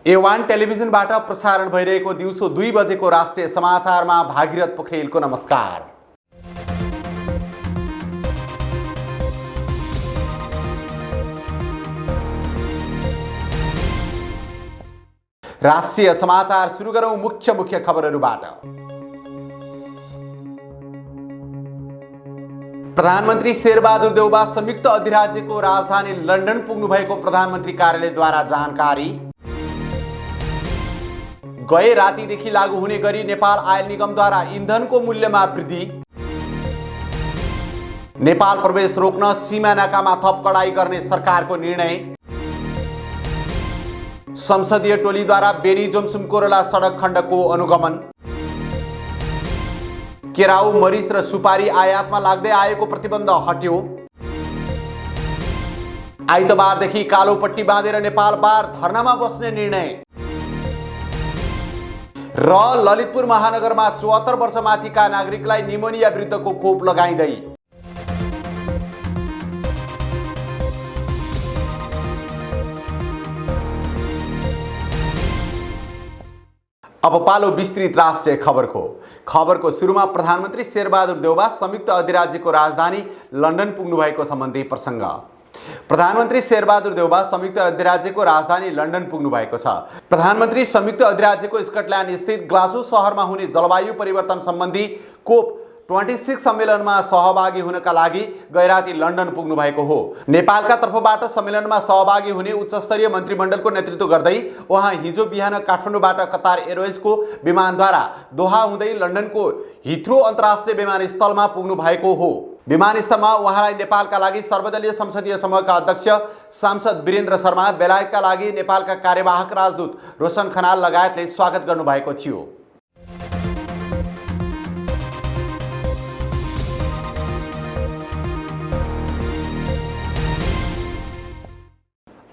A1 टेलिभिजनबाट प्रसारण भइरहेको दिउँसो 2 बजेको राष्ट्रिय समाचारमा भागीरथ पोखरेलको नमस्कार। राष्ट्रिय समाचार सुरु गरौं मुख्य खबरहरूबाट। प्रधानमन्त्री शेरबहादुर देउबा संयुक्त अधिराज्यको राजधानी लन्डन पुग्नु भएको प्रधानमन्त्री कार्यालयद्वारा जानकारी। गए रातिदेखि लागू हुने गरी नेपाल आयल निगमद्वारा इन्धनको मूल्यमा वृद्धि। नेपाल प्रवेश रोक्न सीमा नाकामा थप कडाई गर्ने सरकारको निर्णय। संसदीय टोलीद्वारा बेनी जोमसुम कोरला सडक खण्डको अनुगमन। केराउ, मरिच र सुपारी आयातमा लाग्दै आएको प्रतिबन्ध हट्यो। आइतबारदेखि कालोपट्टी बाँधेर नेपाल बार धर्नामा बस्ने निर्णय। र ललितपुर महानगरमा 74 वर्षमाथिका नागरिकलाई निमोनिया विरुद्धको खोप लगाइँदै। अब पालो विस्तृत राष्ट्रिय खबरको सुरुमा प्रधानमन्त्री शेरबहादुर देउबा संयुक्त अधिराज्यको राजधानी लन्डन पुग्नु भएको सम्बन्धी प्रसङ्ग। प्रधानमन्त्री शेरबहादुर देउबा संयुक्त अधिराज्यको राजधानी लन्डन पुग्नु भएको छ। प्रधानमन्त्री संयुक्त अधिराज्यको स्कटल्यान्ड स्थित ग्लासगो शहरमा हुने जलवायु परिवर्तन सम्बन्धी कोप 26 सम्मेलनमा सहभागी हुनका लागि गैराती लन्डन पुग्नु भएको हो। नेपालका तर्फबाट सम्मेलनमा सहभागी हुने उच्चस्तरीय मन्त्रीमण्डलको नेतृत्व गर्दै उहाँ हिजो बिहान काठमाडौँबाट कतार एयरवेजको विमानद्वारा दोहा हुँदै लन्डनको हिथ्रो अन्तर्राष्ट्रिय विमानस्थलमा पुग्नु भएको हो। विमानस्थलमा उहाँलाई नेपालका लागि सर्वदलीय संसदीय समूहका अध्यक्ष सांसद वीरेन्द्र शर्मा, बेलायतका लागि नेपालका कार्यवाहक राजदूत रोशन खनाल लगायतले स्वागत गर्नुभएको थियो।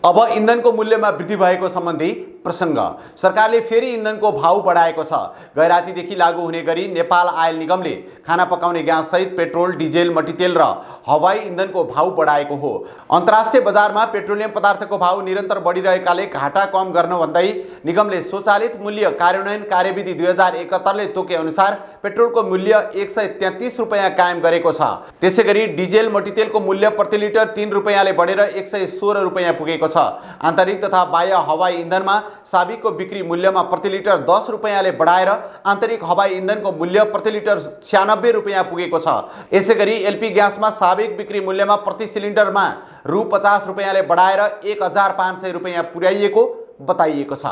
अब इन्धनको मूल्यमा वृद्धि भएको सम्बन्धी प्रसङ्ग। सरकारले फेरि इन्धनको भाउ बढाएको छ। गैरातीदेखि लागू हुने गरी नेपाल आयल निगमले खाना पकाउने ग्यास सहित पेट्रोल, डिजेल, मट्टीतेल र हवाई इन्धनको भाउ बढाएको हो। अन्तर्राष्ट्रिय बजारमा पेट्रोलियम पदार्थको भाउ निरन्तर बढिरहेकाले घाटा कम गर्न भन्दै निगमले स्वचालित मूल्य कार्यान्वयन कार्यविधि 2071 ले तोके अनुसार पेट्रोलको मूल्य 133 रुपैयाँ कायम गरेको छ। त्यसैगरी डिजेल, मट्टीतेलको मूल्य प्रति लिटर 3 रुपैयाँले बढेर 116 रुपैयाँ पुगेको छ। आन्तरिक तथा बाह्य हवाई इन्धनमा साबिकको बिक्री मूल्यमा प्रति लिटर 10 रुपैयाँले बढाएर आन्तरिक हवाई इन्धनको मूल्य प्रति लिटर 96 रुपैयाँ पुगेको छ। यसैगरी एलपी ग्यासमा साबिक बिक्री मूल्यमा प्रति सिलिन्डरमा रु 50 रुपैयाँले बढाएर 1500 रुपैयाँ पुर्याइएको बताइएको छ।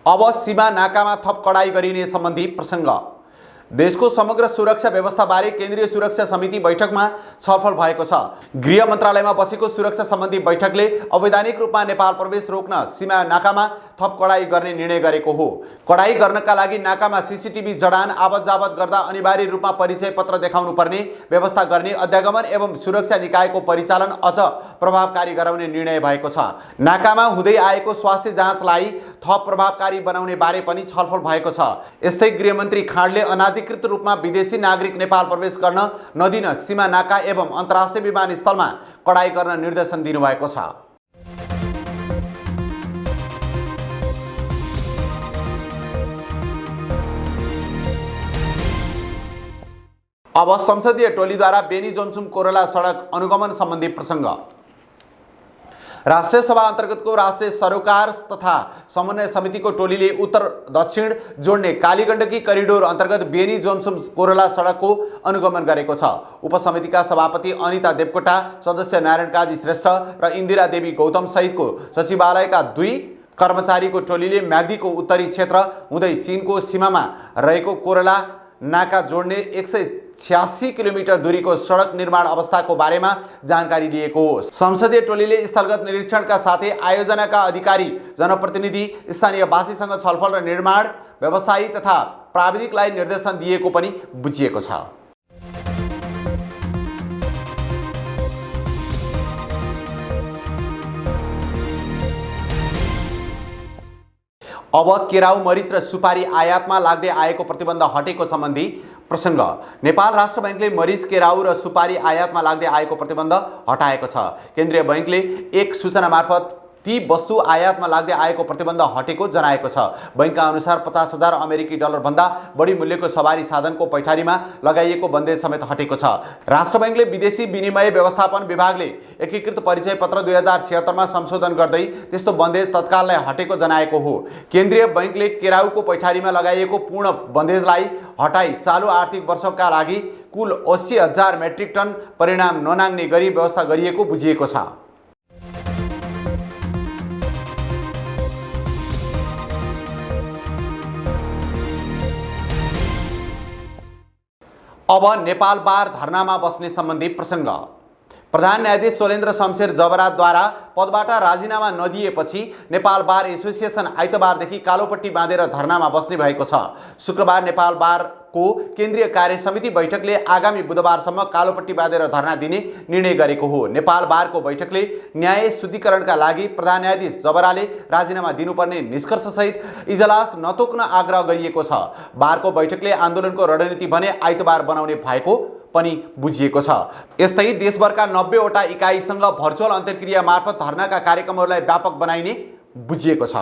अब सीमा नाकामा थप कडाई गरिने सम्बन्धी प्रसङ्ग। देशको समग्र सुरक्षा व्यवस्थाबारे केन्द्रीय सुरक्षा समिति बैठकमा छलफल भएको छ। गृह मन्त्रालयमा बसेको सुरक्षा सम्बन्धी बैठकले अवैधानिक रूपमा नेपाल प्रवेश रोक्न सीमा नाकामा थप कडाई गर्ने निर्णय गरेको हो। कडाई गर्नका लागि नाकामा सीसीटीभी जडान, आवत जावत गर्दा अनिवार्य रूपमा परिचय पत्र देखाउनु पर्ने व्यवस्था गर्ने, अध्यागमन एवं सुरक्षा निकायको परिचालन अझ प्रभावकारी गराउने निर्णय भएको छ। नाकामा हुँदै आएको स्वास्थ्य जाँचलाई थप प्रभावकारी बनाउने बारे पनि छलफल भएको छ। यस्तै गृहमन्त्री खाँडले अनाधिकृत रूपमा विदेशी नागरिक नेपाल प्रवेश गर्न नदिन सीमा नाका एवं अन्तर्राष्ट्रिय विमानस्थलमा कडाई गर्न निर्देशन दिनुभएको छ। अब संसदीय टोलीद्वारा बेनी जोमसुम कोरला सडक अनुगमन सम्बन्धी प्रसङ्ग। राष्ट्रिय सभा अन्तर्गतको राष्ट्रिय सरोकार तथा समन्वय समितिको टोलीले उत्तर दक्षिण जोड्ने कालीगण्डकी करिडोर अन्तर्गत बेनी जोमसुम कोरला सडकको अनुगमन गरेको छ। उपसमितिका सभापति अनिता देवकोटा, सदस्य नारायण काजी श्रेष्ठ र इन्दिरा देवी गौतम सहितको सचिवालयका 2 कर्मचारीको टोलीले म्याग्दीको उत्तरी क्षेत्र हुँदै चीनको सीमामा रहेको कोरला नाका जोड्ने 186 किलोमिटर दूरीको सडक निर्माण अवस्थाको बारेमा जानकारी लिएको हो। संसदीय टोलीले स्थलगत निरीक्षणका साथै आयोजनाका अधिकारी, जनप्रतिनिधि, स्थानीयवासीसँग छलफल र निर्माण व्यवसायी तथा प्राविधिकलाई निर्देशन दिएको पनि बुझिएको छ। अब केराउ, मरिच र सुपारी आयातमा लाग्दै आएको प्रतिबन्ध हटेको सम्बन्धी प्रसङ्ग। नेपाल राष्ट्र बैंकले मरिच, केराउ र सुपारी आयातमा लाग्दै आएको प्रतिबन्ध हटाएको छ। केन्द्रीय बैंकले एक सूचना मार्फत ती वस्तु आयातमा लाग्दै आएको प्रतिबन्ध हटेको जनाएको छ। बैंकका अनुसार 50,000 अमेरिकी डलर भन्दा बढी मूल्यको सवारी साधनको पैठारीमा लगाइएको बन्देज समेत हटेको छ। राष्ट्र बैंकले विदेशी विनिमय व्यवस्थापन विभागले एकीकृत परिचय पत्र 2076 मा संशोधन गर्दै त्यस्तो बन्देज तत्काललाई हटेको जनाएको हो। केन्द्रीय बैंकले केराउको पैठारीमा लगाइएको पूर्ण बन्देजलाई हटाई चालु आर्थिक वर्षका लागि कुल 80,000 मेट्रिक टन परिणाम ननाग्ने गरी व्यवस्था गरिएको बुझिएको छ। अब नेपाल बार धरनामा बस्ने सम्बन्धी प्रसङ्ग। प्रधान न्यायाधीश चोलेन्द्र शमशेर जबराद्वारा पदबाट राजीनामा नदिएपछि नेपाल बार एसोसिएसन आइतबारदेखि कालोपट्टी बाँधेर धरनामा बस्ने भएको छ। शुक्रबार नेपाल बारको केन्द्रीय कार्य समिति बैठकले आगामी बुधबारसम्म कालोपट्टी बाँधेर धरना दिने निर्णय गरेको हो। नेपाल बारको बैठकले न्याय शुद्धिकरणका लागि प्रधान न्यायाधीश जबराले राजीनामा दिनुपर्ने निष्कर्षसहित इजलास नतोक्न आग्रह गरिएको छ। बारको बैठकले आन्दोलनको रणनीति भने आइतबार बनाउने भएको पनि बुझिएको छ। यस्तै देशभरका 90 वटा इकाइसँग भर्चुअल अन्तर्क्रिया मार्फत धरनाका कार्यक्रमहरूलाई व्यापक बनाइने बुझिएको छ।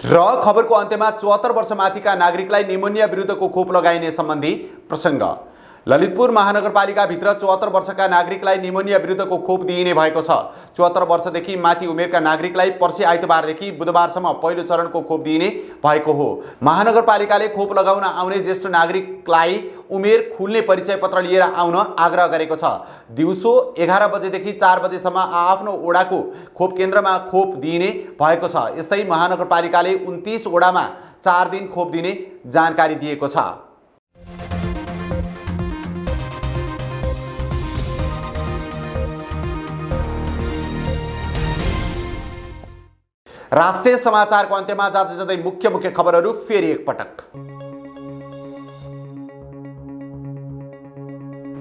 र खबरको अन्त्यमा 74 वर्षमाथिका नागरिकलाई निमोनिया विरुद्धको खोप लगाइने सम्बन्धी प्रसङ्ग। ललितपुर महानगरपालिकाभित्र 74 वर्षका नागरिकलाई निमोनिया विरुद्धको खोप दिइने भएको छ। 74 वर्षदेखि माथि उमेरका नागरिकलाई पर्सि आइतबारदेखि बुधबारसम्म पहिलो चरणको खोप दिइने भएको हो। महानगरपालिकाले खोप लगाउन आउने ज्येष्ठ नागरिकलाई उमेर खुल्ने परिचय पत्र लिएर आउन आग्रह गरेको छ। दिउँसो 11 बजेदेखि 4 बजेसम्म आफ्नो ओडाको खोप केन्द्रमा खोप दिइने भएको छ। यस्तै महानगरपालिकाले 29 ओडामा 4 दिन खोप दिने जानकारी दिएको छ। राष्ट्रिय समाचारको अन्त्यमा जाँदै जाँदै मुख्य खबरहरू फेरि एकपटक।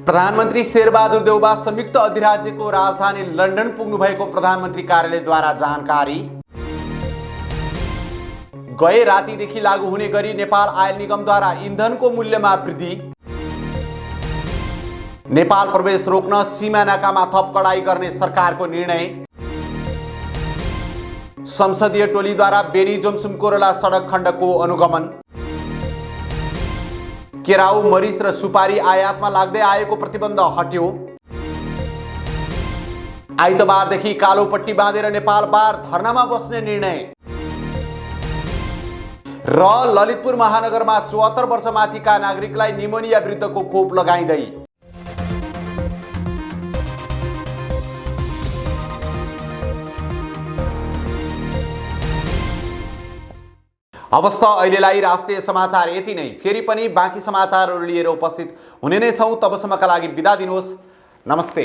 प्रधानमन्त्री शेरबहादुर देउबा संयुक्त अधिराज्यको राजधानी लन्डन पुग्नु भएको प्रधानमन्त्री कार्यालयद्वारा जानकारी। गए रातिदेखि लागू हुने गरी नेपाल आयल निगमद्वारा इन्धनको मूल्यमा वृद्धि। नेपाल प्रवेश रोक्न सीमा नाकामा थप कडाई गर्ने सरकारको निर्णय। संसदीय टोलीद्वारा बेनी जोमसुम कोरोला सडक खण्डको अनुगमन। केराउ, मरिच र सुपारी आयातमा लाग्दै आएको प्रतिबन्ध हट्यो। आइतबारदेखि कालोपट्टी बाँधेर नेपाल बार धरनामा बस्ने निर्णय। र ललितपुर महानगरमा 74 वर्षमाथिका नागरिकलाई निमोनिया विरुद्धको खोप लगाइँदै। अवस्था अहिलेलाई राष्ट्रिय समाचार यति नै। फेरि पनि बाँकी समाचारहरू लिएर उपस्थित हुने नै छौँ। तबसम्मका लागि बिदा दिनुहोस्। नमस्ते।